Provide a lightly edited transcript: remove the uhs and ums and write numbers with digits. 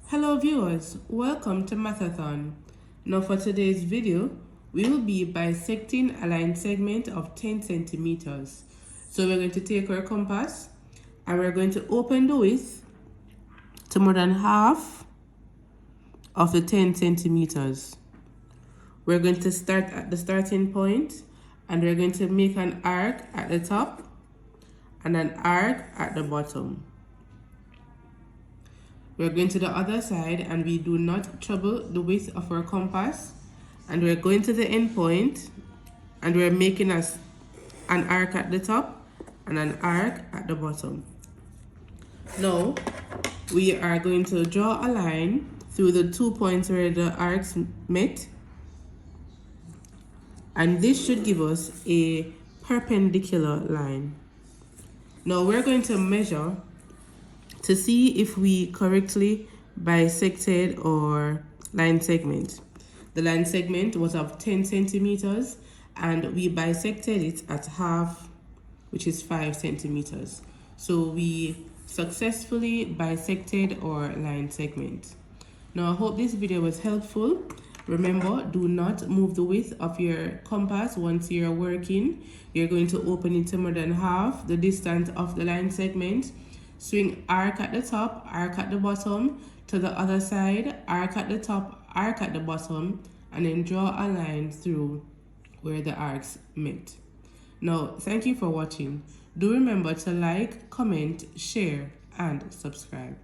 Hello viewers, welcome to Mathathon. Now for today's video, we will be bisecting a line segment of 10 centimeters. So we're going to take our compass and we're going to open the width to more than half of the 10 centimeters. We're going to start at the starting point and we're going to make an arc at the top and an arc at the bottom. We're going to the other side and we do not trouble the width of our compass, and we're going to the end point and we're making an arc at the top and an arc at the bottom. Now we are going to draw a line through the 2 points where the arcs met, and this should give us a perpendicular line. Now we're going to measure to see if we correctly bisected our line segment. The line segment was of 10 centimeters and we bisected it at half, which is 5 centimeters. So we successfully bisected our line segment. Now I hope this video was helpful. Remember, do not move the width of your compass once you're working. You're going to open it to more than half the distance of the line segment. Swing arc at the top, arc at the bottom, to the other side, arc at the top, arc at the bottom, and then draw a line through where the arcs met. Now, thank you for watching. Do remember to like, comment, share, and subscribe.